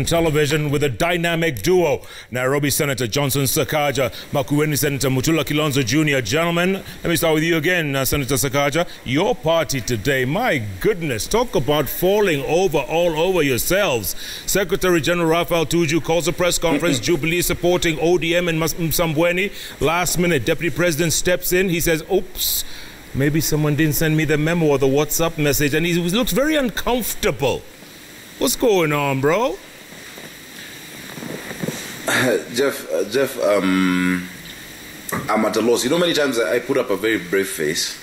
Television with a dynamic duo. Nairobi Senator Johnson Sakaja, Makueni Senator Mutula Kilonzo Jr. Gentlemen, let me start with you again, Senator Sakaja. Your party today, my goodness, talk about falling over all over yourselves. Secretary General Raphael Tuju calls a press conference, Jubilee supporting ODM in Msambweni. Last minute, Deputy President steps in. He says, oops, maybe someone didn't send me the memo or the WhatsApp message, and he looks very uncomfortable. What's going on, bro? Jeff, I'm at a loss. You know, many times I put up a very brave face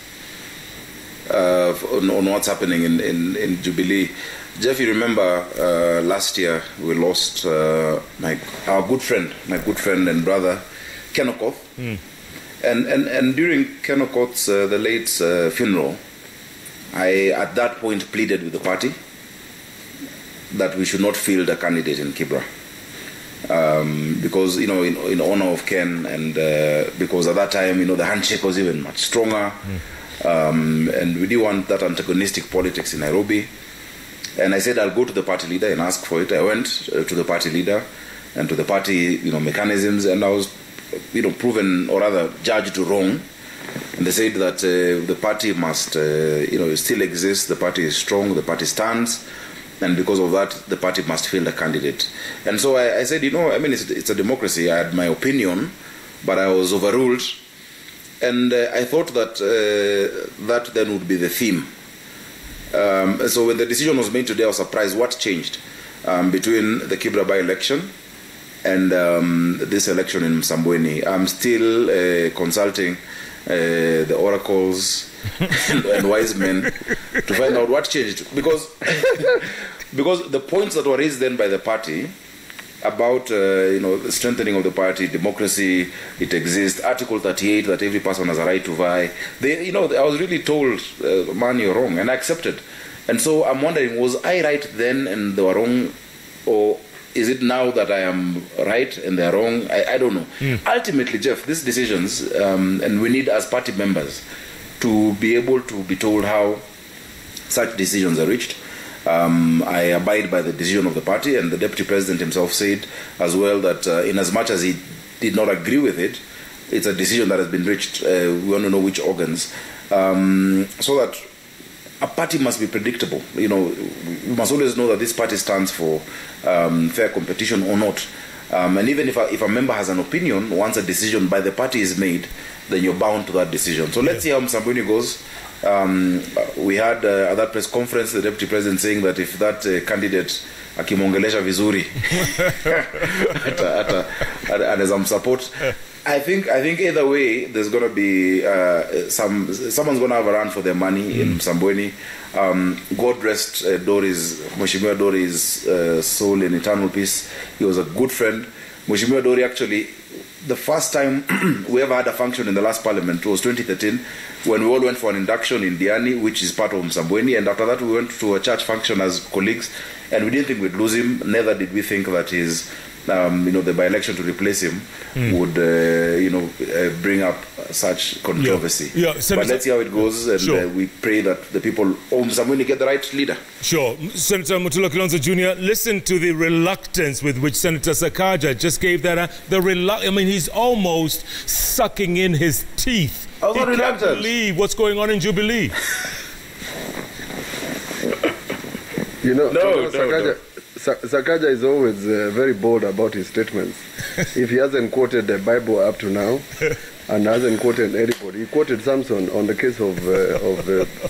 on what's happening in Jubilee. Jeff, you remember last year we lost our good friend and brother, Kenokoth. And during Kenokoth's the late funeral, I at that point pleaded with the party that we should not field a candidate in Kibra. Because, you know, in honor of Ken, and because at that time, you know, the handshake was even much stronger, and we didn't want that antagonistic politics in Nairobi. And I said I'll go to the party leader and ask for it. I went to the party leader and to the party, you know, mechanisms, and I was, you know, proven, or rather judged wrong. And they said that the party must, you know, still exist. The party is strong. The party stands. And because of that, the party must field a candidate. And so I said, you know, I mean, it's a democracy. I had my opinion, but I was overruled. And I thought that that then would be the theme. So when the decision was made today, I was surprised what changed between the Kibra by-election and this election in Msambweni. I'm still consulting the oracles and wise men to find out what changed, because the points that were raised then by the party about you know, the strengthening of the party, democracy, it exists, Article 38 that every person has a right to vie. You know, I was really told, man, you're wrong, and I accepted. And so I'm wondering, was I right then and they were wrong, or is it now that I am right and they're wrong? I don't know. Ultimately, Jeff, these decisions, and we need as party members to be able to be told how such decisions are reached. I abide by the decision of the party, and the Deputy President himself said as well that in as much as he did not agree with it, it's a decision that has been reached. We want to know which organs. So that a party must be predictable. You know, we must always know that this party stands for fair competition or not. And even if a member has an opinion, once a decision by the party is made, then you're bound to that decision. So let's see how Msambweni goes. We had at that press conference the Deputy President saying that if that candidate akimongelesha vizuri and support, I think either way there's going to be someone's going to have a run for their money in Msambweni. God rest Mheshimiwa Dori's soul in eternal peace. He was a good friend. Mheshimiwa Dori, actually, the first time we ever had a function in the last parliament was 2013, when we all went for an induction in Diani, which is part of Msambweni, and after that we went to a church function as colleagues, and we didn't think we'd lose him. Neither did we think that his you know, the by-election to replace him would, you know, bring up such controversy. But let's see how it goes, and we pray that the people of Msambweni get the right leader. Sure. Senator Mutula Kilonzo Jr., listen to the reluctance with which Senator Sakaja just gave that. I mean, he's almost sucking in his teeth. I was he can't believe what's going on in Jubilee. You know, Sakaja is always very bold about his statements. If he hasn't quoted the Bible up to now, and hasn't quoted anybody, he quoted Samson on the case of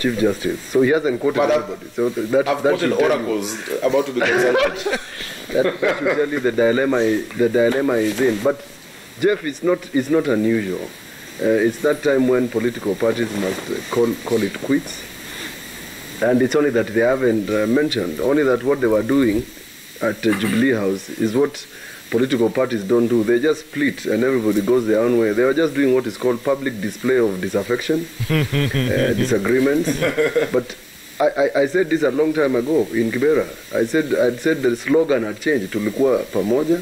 Chief Justice. So he hasn't quoted anybody. So I've quoted oracles about to be consulted. that should tell you the dilemma is in. But Jeff, it's not unusual. It's that time when political parties must call it quits. And it's only that they haven't mentioned, only that what they were doing at Jubilee House is what political parties don't do. They just split and everybody goes their own way. They were just doing what is called public display of disaffection, disagreements. But I said this a long time ago in Kibera. I said the slogan had changed. Tulikuwa pamoja.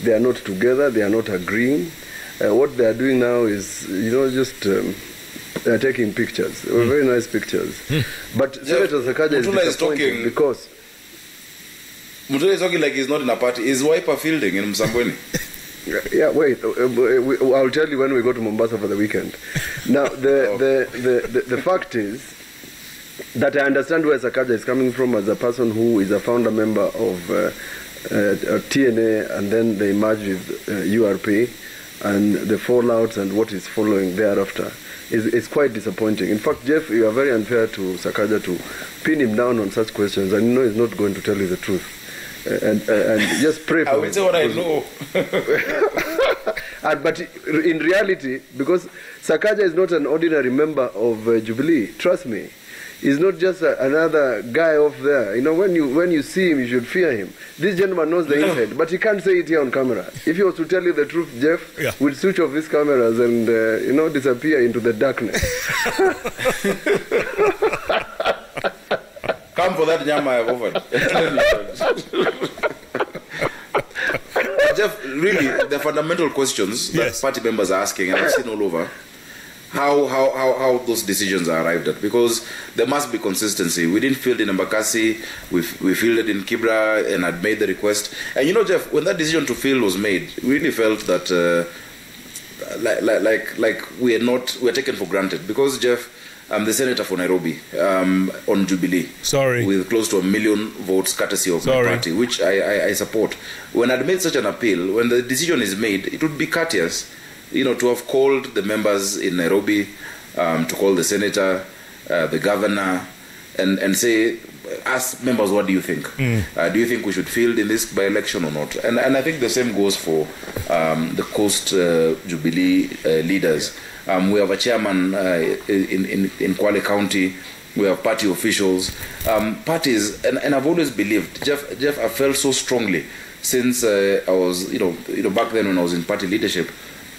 They are not together. They are not agreeing. What they are doing now is, you know, just They're taking pictures. Very nice pictures. But Senator Sakaja is disappointed because Mutua is talking like he's not in a party. He's wiper fielding in Msambweni. Yeah, wait. I'll tell you when we go to Mombasa for the weekend. Now, the fact is that I understand where Sakaja is coming from as a person who is a founder member of TNA, and then they merged with URP, and the fallouts and what is following thereafter is quite disappointing. In fact, Jeff, you are very unfair to Sakaja to pin him down on such questions, and you know he's not going to tell you the truth. And just pray for I will say what I know. But in reality, because Sakaja is not an ordinary member of Jubilee, trust me, he's not just another guy off there. You know, when you see him, you should fear him. This gentleman knows the inside, but he can't say it here on camera. If he was to tell you the truth, Jeff would switch off his cameras and disappear into the darkness. Come for that nyama I have offered. Jeff, really, the fundamental questions that party members are asking, and I've seen all over, how those decisions are arrived at, because there must be consistency. We didn't field in Embakasi, we fielded in Kibra and had made the request. And you know, Jeff, when that decision to field was made, we really felt that like we're taken for granted, because Jeff, I'm the senator for Nairobi on Jubilee. Sorry. With close to 1 million votes courtesy of my party, which I support. When I'd made such an appeal, when the decision is made, it would be courteous, to have called the members in Nairobi, to call the senator, the governor, and say, ask members, what do you think? Do you think we should field in this by-election or not? And I think the same goes for the Coast Jubilee leaders. We have a chairman in Kwale County. We have party officials. Parties, and I've always believed, Jeff, I felt so strongly since I was, back then when I was in party leadership,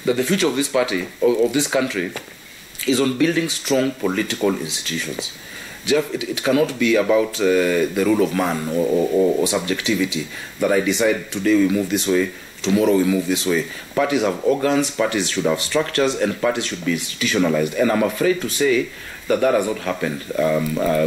that the future of this party, of this country, is on building strong political institutions. Jeff, it cannot be about the rule of man or subjectivity, that I decide today we move this way, tomorrow we move this way. Parties have organs, parties should have structures, and parties should be institutionalized. And I'm afraid to say that has not happened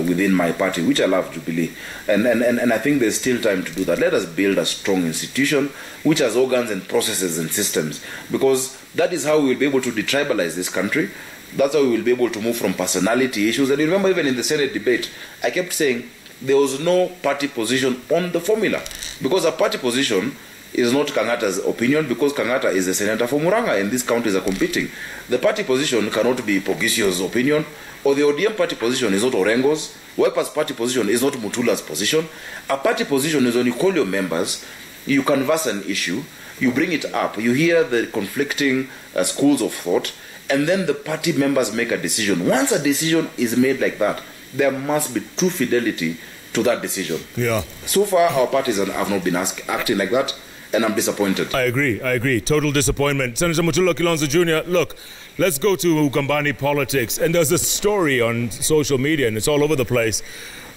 within my party, which I love, Jubilee. And I think there's still time to do that. Let us build a strong institution which has organs and processes and systems, because that is how we will be able to detribalize this country. That's how we will be able to move from personality issues. And you remember, even in the Senate debate, I kept saying there was no party position on the formula, because a party position is not Kangata's opinion, because Kangata is the senator for Muranga and these counties are competing. The party position cannot be Pogisio's opinion, or the ODM party position is not Orengo's. Wiper's party position is not Mutula's position. A party position is when you call your members, you canvass an issue, you bring it up, you hear the conflicting schools of thought, and then the party members make a decision. Once a decision is made like that, there must be true fidelity to that decision. Yeah. So far, our parties have not been acting like that, and I'm disappointed. I agree. Total disappointment. Senator Mutula Kilonzo Jr., look, let's go to Ukambani politics. And there's a story on social media, and it's all over the place.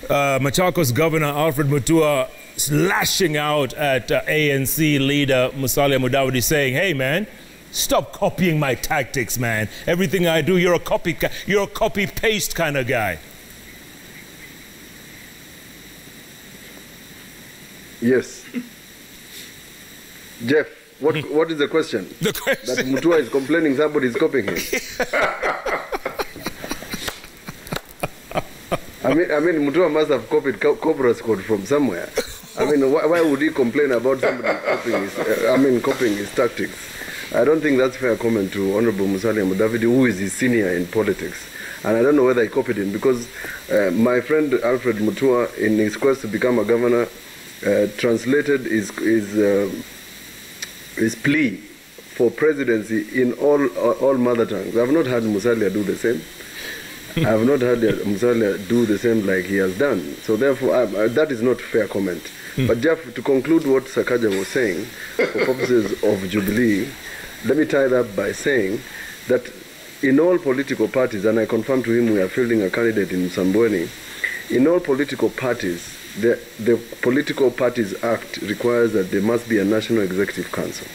Machakos Governor Alfred Mutua lashing out at ANC leader Musalia Mudavadi, saying, hey, man, stop copying my tactics, man. Everything I do, you're a copy-paste kind of guy. Yes. Jeff, what is the question? The question. That Mutua is complaining somebody is copying him. I mean, Mutua must have copied Cobra's code from somewhere. I mean, why would he complain about somebody copying his tactics? I don't think that's fair comment to Honorable Musalia Mudavadi, who is his senior in politics. And I don't know whether he copied him, because my friend Alfred Mutua, in his quest to become a governor, translated his plea for presidency in all mother tongues. I have not heard Musalia do the same. I have not heard Musalia do the same like he has done. So therefore, that is not fair comment. But Jeff, to conclude what Sakaja was saying, for purposes of Jubilee, let me tie that by saying that in all political parties, and I confirm to him we are fielding a candidate in Msambweni, in all political parties, the Political Parties Act requires that there must be a National Executive Council.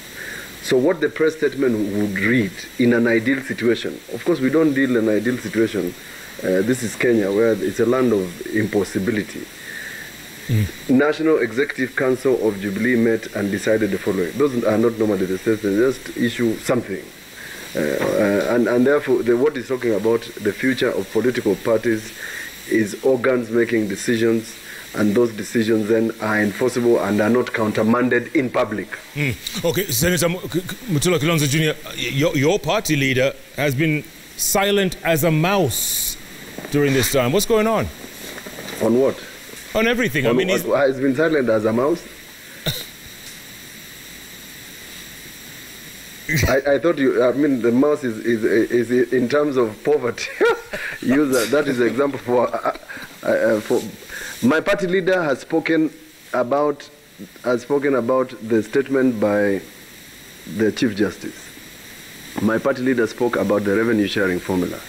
So what the press statement would read in an ideal situation, of course we don't deal in an ideal situation, this is Kenya, where it's a land of impossibility. National Executive Council of Jubilee met and decided the following. Those are not normally the statements, just issue something. And therefore, what he's talking about, the future of political parties, is organs making decisions, and those decisions then are enforceable and are not countermanded in public. Okay, Senator Mukhisa Kitui Jr., your party leader has been silent as a mouse during this time. What's going on? On what? On everything. On, I mean, he's been silent as a mouse. I thought the mouse is in terms of poverty. That is an example for my party leader has spoken about the statement by the Chief Justice. My party leader spoke about the revenue sharing formula.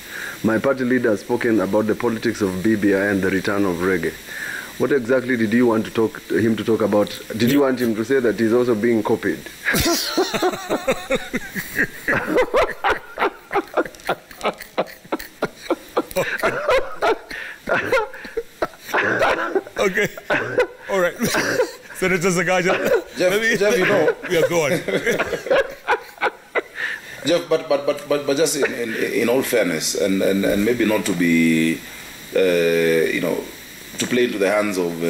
My party leader has spoken about the politics of BBI and the return of reggae. What exactly did you want him to talk about? Did you want him to say that he's also being copied? Okay. All right. Senator Sakaja. Jeff, you know. Yeah, go on. Jeff, but just in all fairness, and maybe not to be, to play into the hands of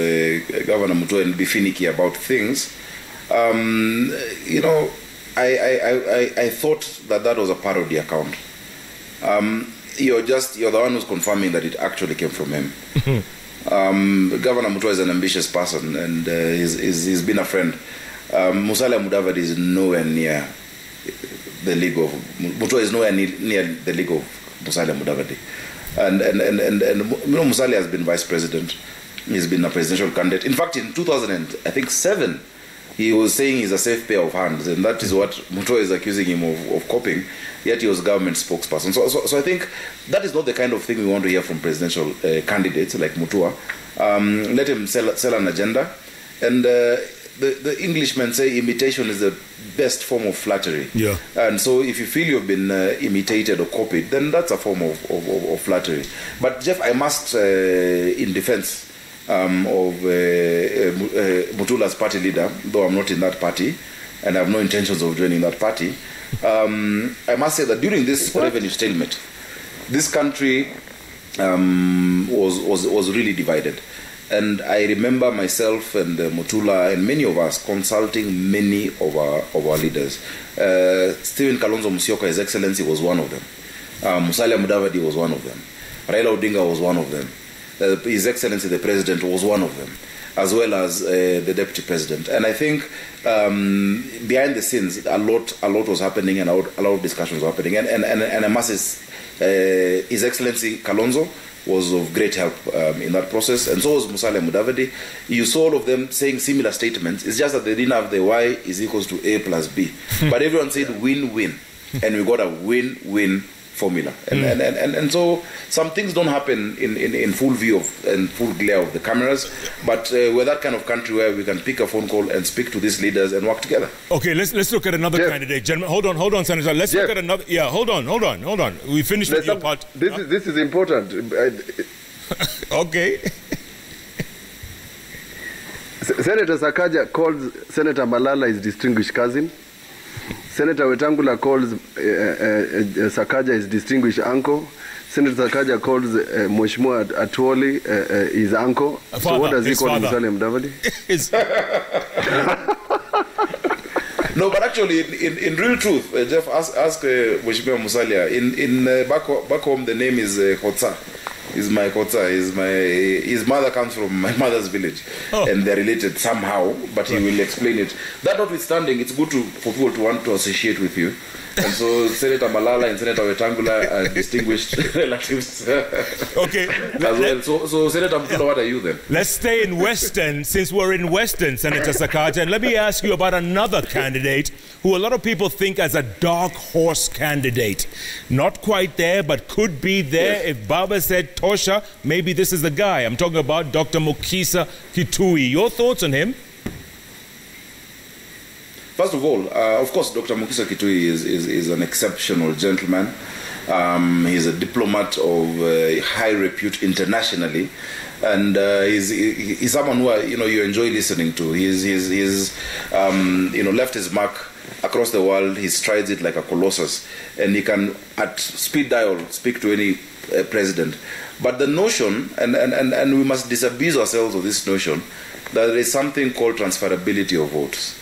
Governor Mutua and be finicky about things, I thought that was a parody account. You're the one who's confirming that it actually came from him. Governor Mutua is an ambitious person, and he's been a friend. Musalia Mudavadi is nowhere near the league of Mutua is nowhere near the league of Musalia Mudavadi, and Musalia has been vice president. He's been a presidential candidate. In fact, in 2007, he was saying he's a safe pair of hands, and that is what Mutua is accusing him of copying. Yet he was government spokesperson. So I think that is not the kind of thing we want to hear from presidential candidates like Mutua. Let him sell an agenda, and the Englishmen say imitation is the best form of flattery. Yeah. And so if you feel you've been imitated or copied, then that's a form of flattery. But Jeff, I must, in defense of Mutula's party leader, though I'm not in that party, and I have no intentions of joining that party, I must say that during this revenue stalemate, this country was really divided. And I remember myself and Mutula and many of us consulting many of our leaders. Stephen Kalonzo Musyoka, His Excellency, was one of them. Musalia Mudavadi was one of them. Raila Odinga was one of them. His Excellency the President was one of them, as well as the Deputy President. And I think behind the scenes, a lot was happening, and a lot of discussions were happening. And I must say, His Excellency Kalonzo was of great help in that process, and so was Musalia Mudavadi. You saw all of them saying similar statements. It's just that they didn't have the Y is equals to A plus B. But everyone said win-win, and we got a win-win formula. And so some things don't happen in full view and full glare of the cameras, but we're that kind of country where we can pick a phone call and speak to these leaders and work together. Okay, let's look at another candidate. Gentlemen, hold on, Senator. Let's look at another. Yeah, hold on. We finished with your part. This is important. Okay. Senator Sakaja calls Senator Malala his distinguished cousin. Senator Wetangula calls Sakaja his distinguished uncle. Senator Sakaja calls Mheshimiwa Atuoli his uncle. So what does he call Musalia Mudavadi? No, but actually, in real truth, Jeff, ask Mheshimiwa Musalia. Back home, the name is Kotsa. Is my Kotsa. His mother comes from my mother's village, and they're related somehow. But he will explain it. That notwithstanding, it's good for people to want to associate with you. And so Senator Malala and Senator Wetangula are distinguished relatives. Okay. As well. So Senator Mutula, what are you then? Let's stay in Western, since we're in Western, Senator Sakaja. And let me ask you about another candidate who a lot of people think as a dark horse candidate. Not quite there, but could be there. Yes. If Baba said Tosha, maybe this is the guy. I'm talking about Dr. Mukhisa Kitui. Your thoughts on him? First of all, of course, Dr. Mukhisa Kitui is an exceptional gentleman. He's a diplomat of high repute internationally. and he's someone who you enjoy listening to. He's left his mark across the world. He strides it like a colossus, and he can at speed dial speak to any president. But the notion, and we must disabuse ourselves of this notion, that there is something called transferability of votes.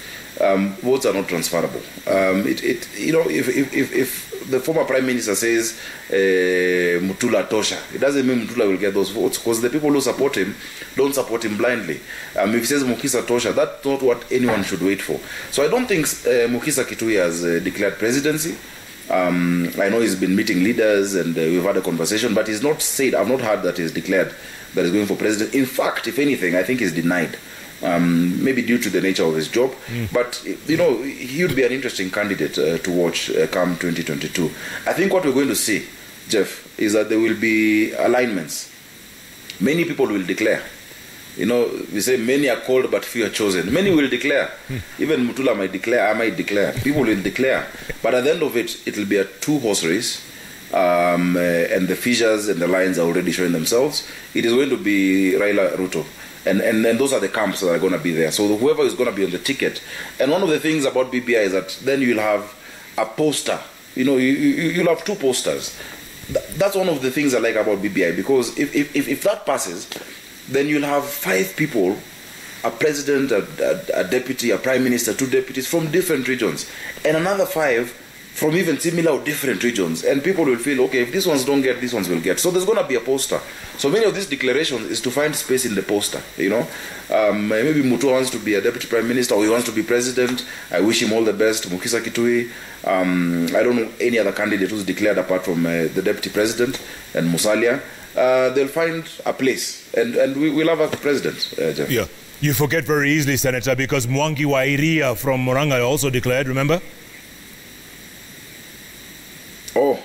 Votes are not transferable. If the former prime minister says Mutula Tosha, it doesn't mean Mutula will get those votes, because the people who support him don't support him blindly. If he says Mukhisa Tosha, that's not what anyone should wait for. So I don't think Mukhisa Kitui has declared presidency. I know he's been meeting leaders and we've had a conversation, but he's not said, I've not heard that he's declared that he's going for president. In fact, if anything, I think he's denied. Maybe due to the nature of his job, but he would be an interesting candidate to watch come 2022. I think what we're going to see, Jeff, is that there will be alignments. Many people will declare. We say many are called but few are chosen. Many will declare. Even Mutula might declare, I might declare. People will declare. But at the end of it, it will be a two-horse race. And the fissures and the lines are already showing themselves. It is going to be Raila Ruto. And those are the camps that are going to be there. So whoever is going to be on the ticket. And one of the things about BBI is that then you'll have a poster. You'll have two posters. That's one of the things I like about BBI, because if that passes, then you'll have 5 people, a president, a deputy, a prime minister, 2 deputies from different regions, and another 5 from even similar or different regions. And people will feel, okay, if these ones don't get, these ones will get. So there's going to be a poster. So many of these declarations is to find space in the poster, Maybe Mutu wants to be a deputy prime minister, or he wants to be president. I wish him all the best. Mukhisa Kitui. I don't know any other candidate who's declared apart from the deputy president and Musalia. They'll find a place. And we'll have a president, Jeff. Yeah. You forget very easily, Senator, because Mwangi Wairia from Moranga also declared, remember? Oh,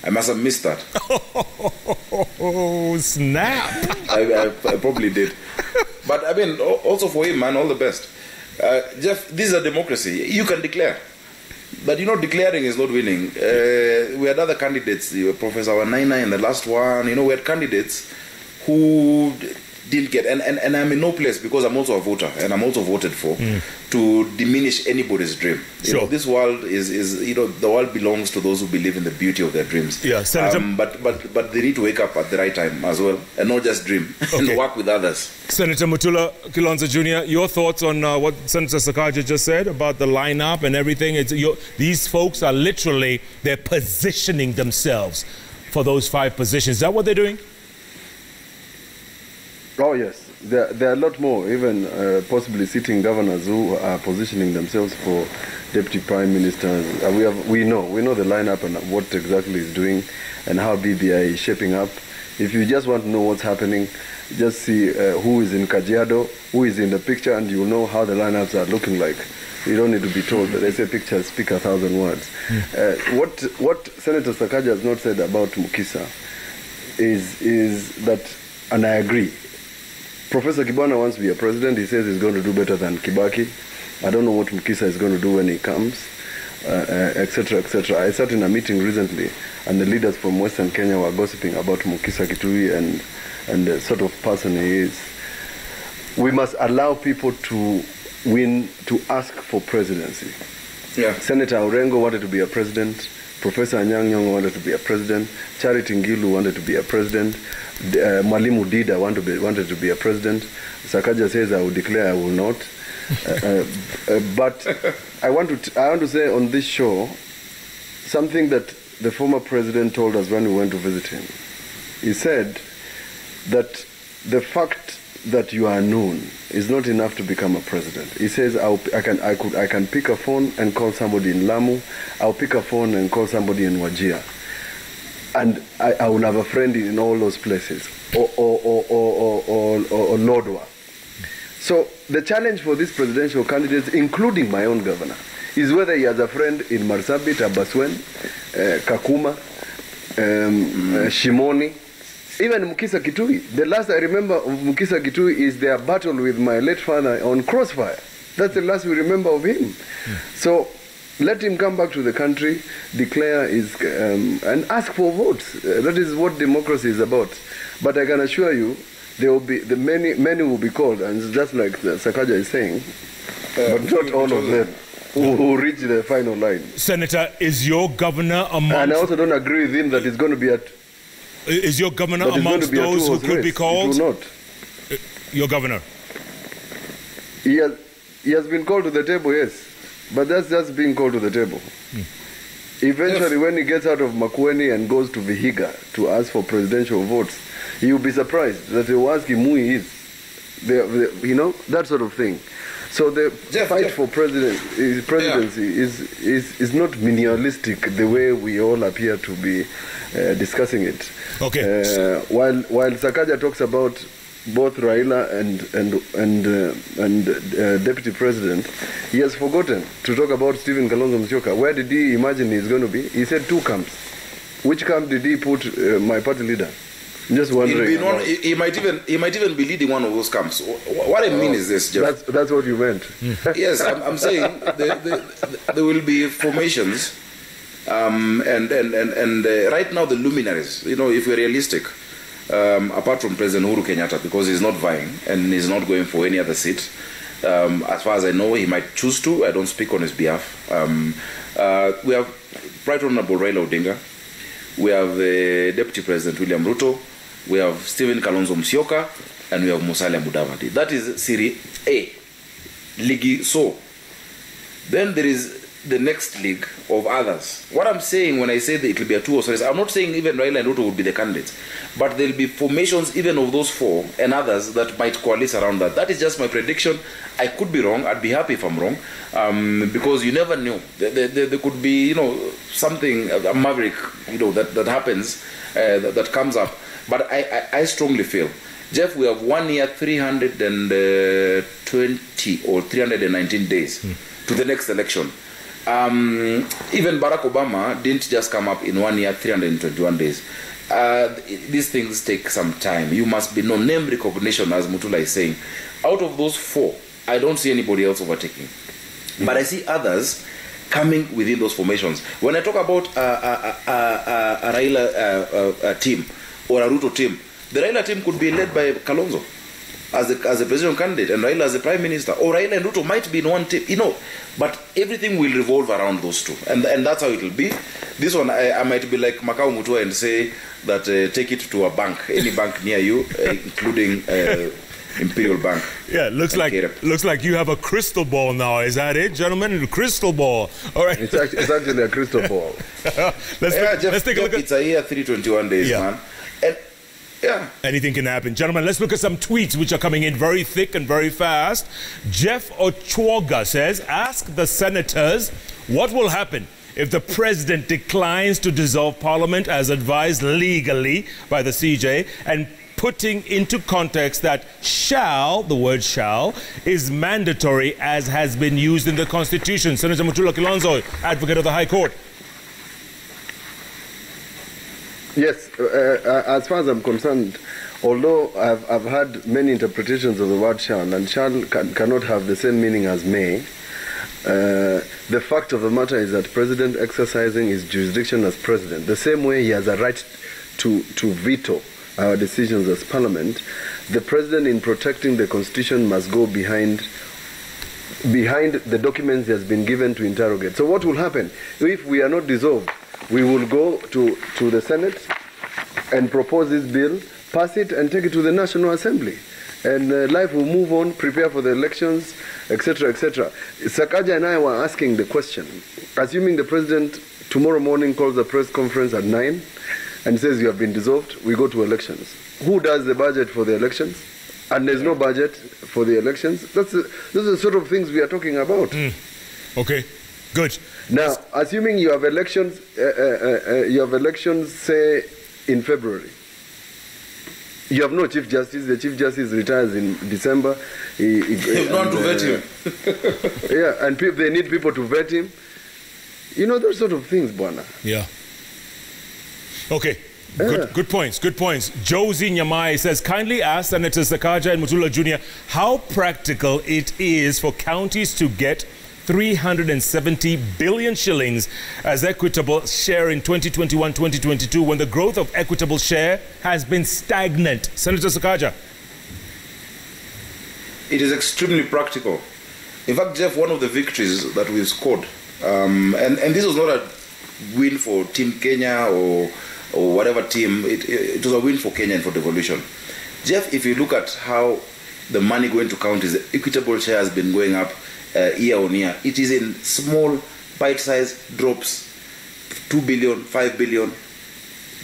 I must have missed that. Oh, snap. I probably did. But I mean, also for him, man, all the best. Jeff, this is a democracy. You can declare. But declaring is not winning. We had other candidates, Professor Wanaina in the last one. We had candidates who didn't get, and I'm in no place, because I'm also a voter and I'm also voted for, to diminish anybody's dream. Sure. This world is the world belongs to those who believe in the beauty of their dreams. Yeah, Senator. But they need to wake up at the right time as well, and not just dream, and work with others. Senator Mutula Kilonzo Jr., your thoughts on what Senator Sakaja just said about the lineup and everything? These folks are literally, they're positioning themselves for those 5 positions. Is that what they're doing? Oh, yes. There are a lot more, even possibly sitting governors who are positioning themselves for deputy prime ministers. We know the lineup and what exactly is doing and how BBI is shaping up. If you just want to know what's happening, just see who is in Kajiado, who is in the picture, and you'll know how the lineups are looking like. You don't need to be told. They say pictures speak 1,000 words. What Senator Sakaja has not said about Mukhisa is that, and I agree, Professor Kibwana wants to be a president. He says he's going to do better than Kibaki. I don't know what Mukhisa is going to do when he comes, etc., etc. I sat in a meeting recently, and the leaders from Western Kenya were gossiping about Mukhisa Kitui and the sort of person he is. We must allow people to win, to ask for presidency. Yeah. Senator Orengo wanted to be a president. Professor Anyang' Nyong'o wanted to be a president. Charity Ngilu wanted to be a president. Mwalimu Dida wanted to be a president. Sakaja says, I will declare I will not. But I want to say on this show something that the former president told us when we went to visit him. He said that the fact that you are known is not enough to become a president. He says, I can pick a phone and call somebody in Lamu. I'll pick a phone and call somebody in Wajir. And I will have a friend in all those places, or Lodwa. So the challenge for these presidential candidates, including my own governor, is whether he has a friend in Marsabit, Abaswen, Kakuma, Shimoni, even Mukhisa Kitui. The last I remember of Mukhisa Kitui is their battle with my late father on Crossfire. That's the last we remember of him. So let him come back to the country, declare and ask for votes. That is what democracy is about. But I can assure you, there will be many will be called, and just like Sakaja is saying, but not all of them who reach the final line. Senator, is your governor amongst... And I also don't agree with him that it's going to be Is your governor amongst those who could be called? It will not. Your governor? He has been called to the table, yes. But that's just being called to the table. Eventually, when he gets out of Makueni and goes to Vihiga to ask for presidential votes, he will be surprised that they will ask him who he is. You know, that sort of thing. So the fight for presidency is not minimalistic the way we all appear to be discussing it. Okay. While Sakaja talks about both Raila and Deputy President, he has forgotten to talk about Stephen Kalonzo Musyoka. Where did he imagine he's going to be? He said 2 camps. Which camp did he put my party leader? I'm just wondering. He might even be leading one of those camps. What I mean is this, Jeff. That's what you meant. Yes, I'm saying there will be formations, and right now the luminaries. You know, if we're realistic. Apart from President Uhuru Kenyatta, because he's not vying and he's not going for any other seat. As far as I know, he might choose to. I don't speak on his behalf. We have Right Honorable Raila Odinga. We have Deputy President William Ruto. We have Stephen Kalonzo Musyoka. And we have Musalia Mudavadi. That is Serie A. Ligi So. Then there is the next league of others. What I'm saying when I say that it will be a 2 or 3, I'm not saying even Raila and Ruto would be the candidates, but there will be formations even of those 4 and others that might coalesce around that. That is just my prediction. I could be wrong. I'd be happy if I'm wrong, because you never know. There could be, you know, something, a maverick, you know, that happens, that comes up. But I strongly feel, Jeff, we have 1 year, 320 or 319 days to the next election. Even Barack Obama didn't just come up in 1 year, 321 days. These things take some time. You must be name recognition, as Mutula is saying. Out of those 4, I don't see anybody else overtaking. But I see others coming within those formations. When I talk about a Raila team or a Ruto team, the Raila team could be led by Kalonzo as a presidential candidate, and Raila as the prime minister, or Raila and Ruto might be in one team, you know, but everything will revolve around those 2, and that's how it will be. This one, I might be like Makau Mutua and say that take it to a bank, any bank near you, including Imperial Bank. Yeah, looks like you have a crystal ball now. Is that it, gentlemen? A crystal ball. All right. It's actually a crystal ball. let's take a look at. It's a year, 321 days, man. And yeah. Anything can happen. Gentlemen, let's look at some tweets which are coming in very thick and very fast. Jeff Ochwoga says, ask the senators what will happen if the president declines to dissolve parliament as advised legally by the CJ, and putting into context that shall, the word shall, is mandatory as has been used in the Constitution. Senator Mutula Kilonzo, advocate of the High Court. Yes, as far as I'm concerned, although I've had many interpretations of the word shall, and shall cannot have the same meaning as may, the fact of the matter is that President exercising his jurisdiction as President, the same way he has a right to veto our decisions as Parliament, the President, in protecting the Constitution, must go behind the documents he has been given to interrogate. So what will happen if we are not dissolved? We will go to the Senate and propose this bill, pass it, and take it to the National Assembly. And life will move on, prepare for the elections, etc., etc. Sakaja and I were asking the question, assuming the President tomorrow morning calls a press conference at 9 and says you have been dissolved, we go to elections. Who does the budget for the elections? And there's no budget for the elections. Those are the sort of things we are talking about. Okay, good. Now, assuming you have elections, say in February, you have no Chief Justice. The Chief Justice retires in December. You've not to vet him. Yeah, and they need people to vet him. You know, those sort of things, Bwana. Yeah. Okay. Good points. Josie Nyamai says, kindly ask Senators Sakaja and Mutula Jr. how practical it is for counties to get 370 billion shillings as Equitable Share in 2021-2022 when the growth of Equitable Share has been stagnant. Senator Sakaja. It is extremely practical. In fact, Jeff, one of the victories that we've scored, and this was not a win for Team Kenya or whatever team, it was a win for Kenya and for devolution. Jeff, if you look at how the money going to counties, the Equitable Share has been going up year on year. It is in small, bite-sized drops, 2 billion, 5 billion.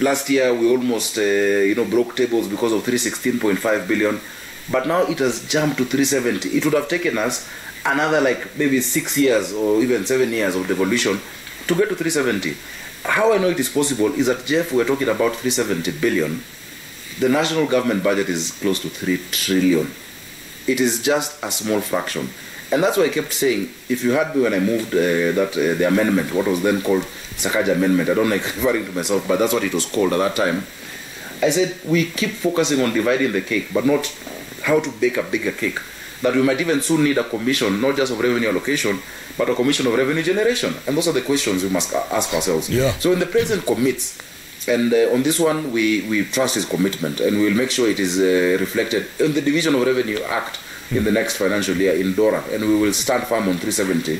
Last year, we almost broke tables because of 316.5 billion. But now it has jumped to 370. It would have taken us another maybe 6 years or even 7 years of devolution to get to 370. How I know it is possible is that, Jeff, we're talking about 370 billion. The national government budget is close to 3 trillion. It is just a small fraction. And that's why I kept saying, if you had me when I moved the amendment, what was then called Sakaja Amendment, I don't like referring to myself, but that's what it was called at that time. I said, we keep focusing on dividing the cake, but not how to bake a bigger cake. That we might even soon need a commission, not just of revenue allocation, but a commission of revenue generation. And those are the questions we must ask ourselves. Yeah. So when the president commits, and on this one, we trust his commitment, and we'll make sure it is reflected in the Division of Revenue Act in the next financial year in Dora, and we will stand firm on 370.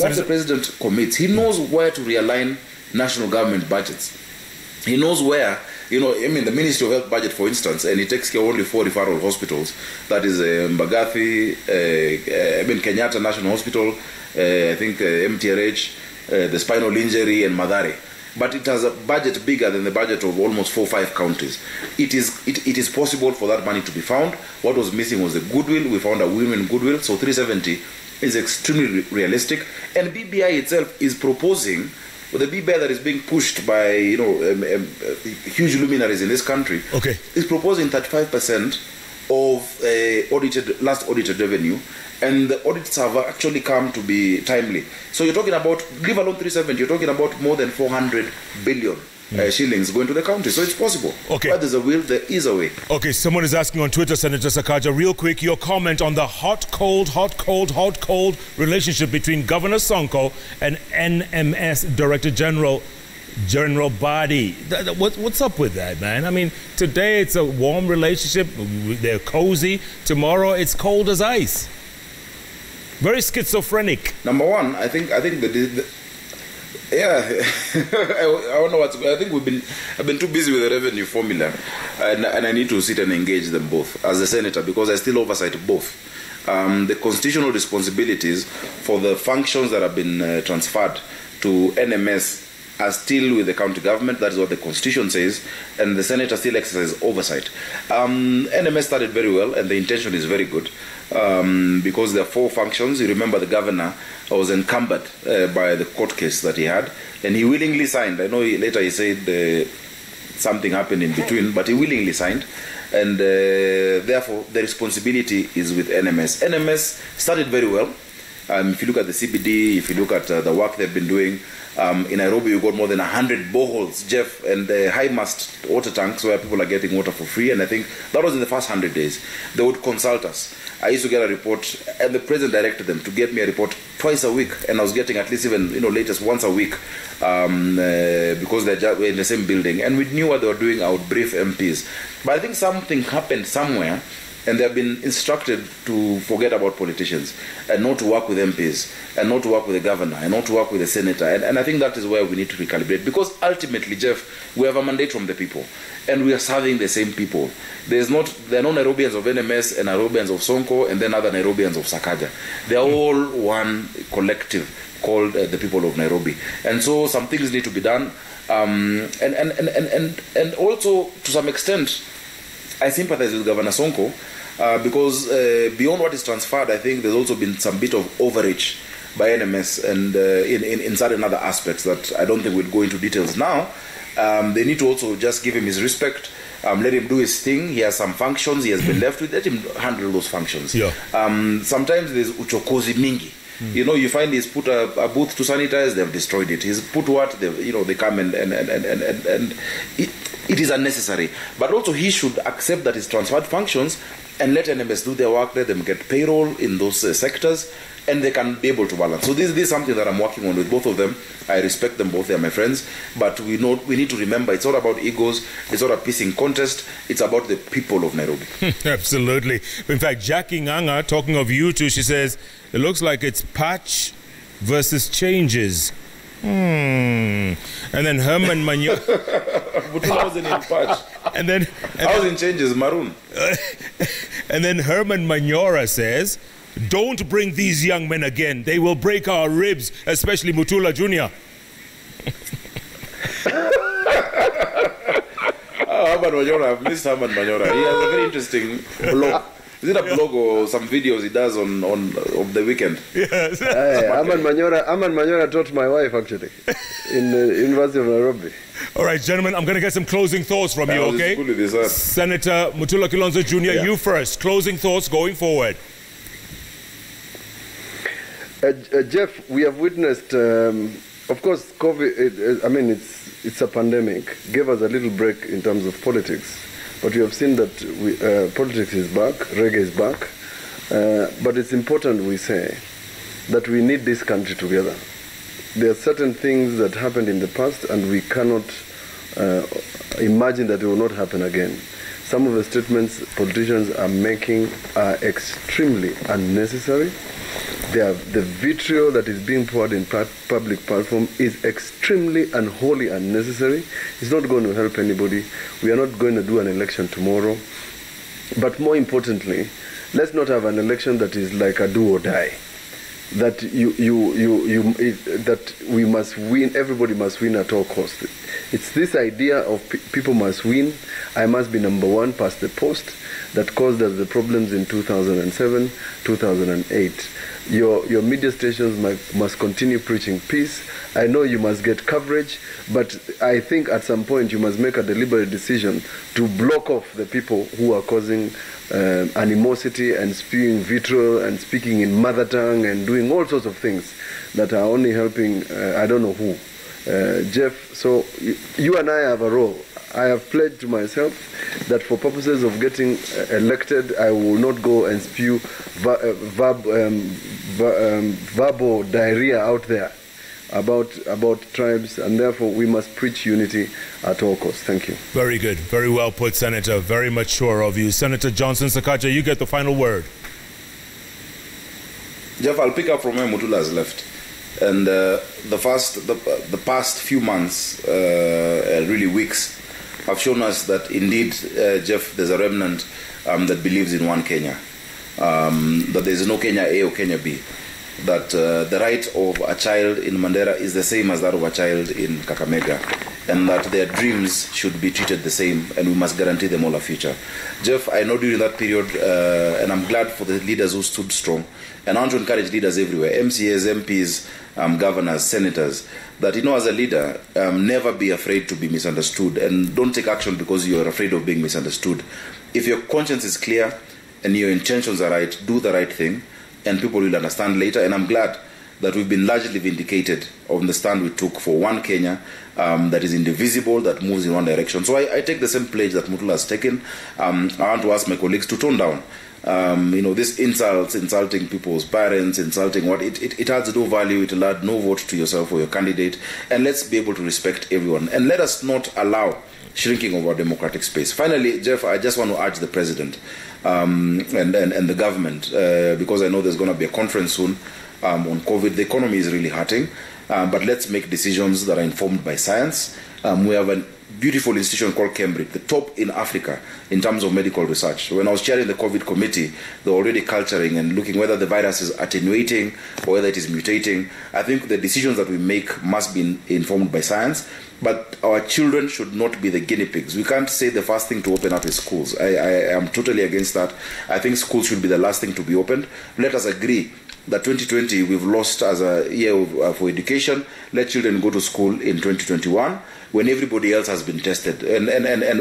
Once the president commits, he knows where to realign national government budgets. He knows where, the Ministry of Health budget, for instance, and it takes care of only 4 referral hospitals. That is Mbagathi, Kenyatta National Hospital, I think MTRH, the spinal injury, and Madare. But it has a budget bigger than the budget of almost 4 or 5 counties. It is possible for that money to be found. What was missing was the goodwill. We found a win-win goodwill. So 370 is extremely realistic. And BBI itself is proposing, the BBI that is being pushed by huge luminaries in this country, is proposing 35% of last audited revenue, and the audits have actually come to be timely. So you're talking about, leave alone 370, you're talking about more than 400 billion shillings going to the county. So it's possible. Okay. But there's a will, there is a way. Okay, someone is asking on Twitter, Senator Sakaja, real quick, your comment on the hot-cold relationship between Governor Sonko and NMS Director General Body. What's up with that, man? I mean, today it's a warm relationship. They're cozy. Tomorrow it's cold as ice. Very schizophrenic. Number one, I think I don't know what's. I think I've been too busy with the revenue formula, and I need to sit and engage them both as a senator, because I still oversight both. The constitutional responsibilities for the functions that have been transferred to NMS are still with the county government. That is what the constitution says, and the senator still exercises oversight. NMS started very well, and the intention is very good, because there are 4 functions. You remember the governor was encumbered by the court case that he had, and he willingly signed. I know later he said something happened in between, but he willingly signed, and therefore the responsibility is with NMS. NMS started very well. If you look at the CBD, if you look at the work they've been doing, in Nairobi you got more than 100 boreholes, Jeff, and high mast water tanks where people are getting water for free, and I think that was in the first 100 days. They would consult us. I used to get a report, and the president directed them to get me a report twice a week, and I was getting at least even, latest once a week, because we're in the same building, and we knew what they were doing. I would brief MPs. But I think something happened somewhere, and they have been instructed to forget about politicians and not to work with MPs and not to work with the governor and not to work with the senator. And I think that is where we need to recalibrate, because ultimately, Jeff, we have a mandate from the people and we are serving the same people. There are no Nairobians of NMS and Nairobians of Sonko and then other Nairobians of Sakaja. They are all one collective called the people of Nairobi. And so some things need to be done. And also, to some extent, I sympathize with Governor Sonko, because beyond what is transferred, I think there's also been some bit of overreach by NMS and in certain other aspects that I don't think we'll go into details now. They need to also just give him his respect, let him do his thing. He has some functions he has been left with, let him handle those functions. Yeah. Sometimes there's uchokozi mingi. You know, you find he's put a booth to sanitize, they've destroyed it. He's put what, they come and it is unnecessary. But also he should accept that he's transferred functions and let NMS do their work, let them get payroll in those sectors, and they can be able to balance. So this is something that I'm working on with both of them. I respect them both, they're my friends, but we need to remember it's not about egos, it's not a pissing contest, it's about the people of Nairobi. Absolutely. In fact, Jackie Nganga, talking of you two, she says, it looks like it's patch versus changes. And then Herman Manyo. But I wasn't in patch. I was in changes, maroon. And then Herman Manyora says, don't bring these young men again. They will break our ribs, especially Mutula Jr. Herman Manyora, I've missed Herman Manyora. He has a very interesting blog. Is it a blog or some videos he does on the weekend? Yes. Herman Manyora taught my wife, actually, in the University of Nairobi. All right, gentlemen, I'm going to get some closing thoughts from you, okay? Senator Mutula Kilonzo Jr., you first. Closing thoughts going forward. Jeff, we have witnessed, of course, COVID, it's a pandemic, gave us a little break in terms of politics. But we have seen that politics is back, reggae is back. But it's important we say that we need this country together. There are certain things that happened in the past and we cannot imagine that it will not happen again. Some of the statements politicians are making are extremely unnecessary. The vitriol that is being poured in public platform is extremely and wholly unnecessary. It's not going to help anybody. We are not going to do an election tomorrow. But more importantly, let's not have an election that is like a do or die. That that we must win. Everybody must win at all costs. It's this idea of people must win. I must be number one past the post that caused us the problems in 2007, 2008. Your media stations must continue preaching peace. I know you must get coverage, but I think at some point you must make a deliberate decision to block off the people who are causing animosity and spewing vitriol and speaking in mother tongue and doing all sorts of things that are only helping I don't know who. Jeff, so you and I have a role. I have pledged to myself that for purposes of getting elected, I will not go and spew verbal diarrhea out there about tribes, and therefore we must preach unity at all costs. Thank you. Very good. Very well put, Senator. Very mature of you. Senator Johnson Sakaja, you get the final word. Jeff, I'll pick up from where Mutula has left. And the past few months, really weeks, have shown us that indeed, Jeff, there's a remnant that believes in one Kenya. That there's no Kenya A or Kenya B. That the right of a child in Mandera is the same as that of a child in Kakamega. And that their dreams should be treated the same, and we must guarantee them all a future. Jeff, I know during that period, and I'm glad for the leaders who stood strong, and I want to encourage leaders everywhere, MCAs, MPs, governors, senators, that, as a leader, never be afraid to be misunderstood, and don't take action because you're afraid of being misunderstood. If your conscience is clear and your intentions are right, do the right thing, and people will understand later. And I'm glad that we've been largely vindicated on the stand we took for one Kenya that is indivisible, that moves in one direction. So I take the same pledge that Mutula has taken. I want to ask my colleagues to tone down. This insulting people's parents, insulting what, it adds no value, it will add no vote to yourself or your candidate. And let's be able to respect everyone. And let us not allow shrinking of our democratic space. Finally, Jeff, I just want to urge the president and the government, because I know there's going to be a conference soon on COVID. The economy is really hurting, but let's make decisions that are informed by science. We have a beautiful institution called Cambridge, the top in Africa in terms of medical research. When I was chairing the COVID committee, they're already culturing and looking whether the virus is attenuating or whether it is mutating. I think the decisions that we make must be informed by science. But our children should not be the guinea pigs. We can't say the first thing to open up is schools. I am totally against that. I think schools should be the last thing to be opened. Let us agree that 2020 we've lost as a year for education. Let children go to school in 2021 when everybody else has been tested. And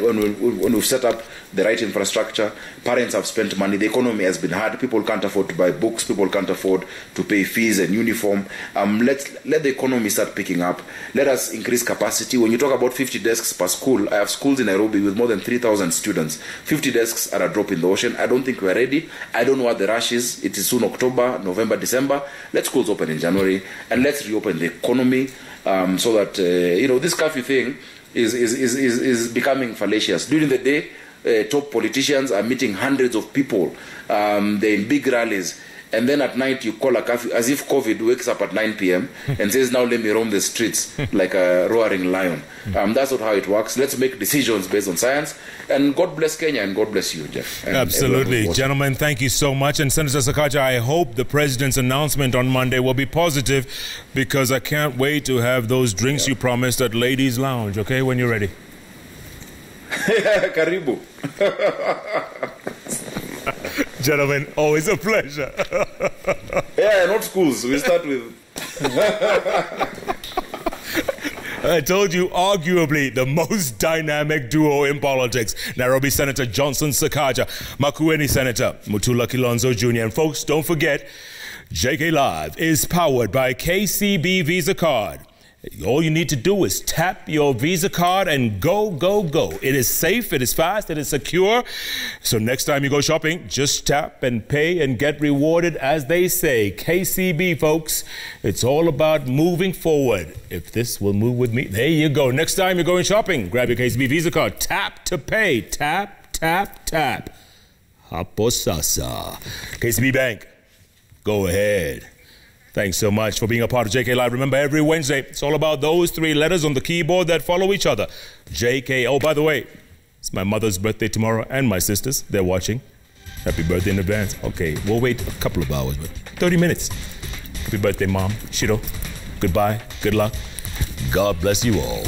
when we've set up the right infrastructure, parents have spent money, the economy has been hard, people can't afford to buy books, people can't afford to pay fees and uniform. Let the economy start picking up. Let us increase capacity. When you talk about 50 desks per school, I have schools in Nairobi with more than 3,000 students. 50 desks are a drop in the ocean. I don't think we're ready. I don't know what the rush is. It is soon October, November, December. Let schools open in January, and let's reopen the economy so that this curfew thing is becoming fallacious. During the day, top politicians are meeting hundreds of people. They're in big rallies. And then at night you call a curfew as if COVID wakes up at 9 p.m. and says, now let me roam the streets like a roaring lion. That's not how it works. Let's make decisions based on science. And God bless Kenya and God bless you, Jeff. Absolutely. Gentlemen, thank you so much. And Senator Sakaja, I hope the president's announcement on Monday will be positive, because I can't wait to have those drinks you promised at Ladies Lounge, okay, when you're ready. Karibu. Gentlemen, always a pleasure. Yeah, not schools. We start with... I told you, arguably the most dynamic duo in politics. Nairobi Senator Johnson Sakaja, Makueni Senator Mutula Kilonzo Jr. And folks, don't forget, JKLive is powered by KCB Visa Card. All you need to do is tap your Visa card and go, go, go. It is safe, it is fast, it is secure. So next time you go shopping, just tap and pay and get rewarded, as they say. KCB, folks, it's all about moving forward. If this will move with me, there you go. Next time you're going shopping, grab your KCB Visa card. Tap to pay. Tap, tap, tap. Hapo sasa. KCB Bank, go ahead. Thanks so much for being a part of JKLive. Remember, every Wednesday, it's all about those three letters on the keyboard that follow each other. JK. Oh, by the way, it's my mother's birthday tomorrow and my sister's. They're watching. Happy birthday in advance. Okay, we'll wait a couple of hours, but 30 minutes. Happy birthday, Mom. Shiro. Goodbye. Good luck. God bless you all.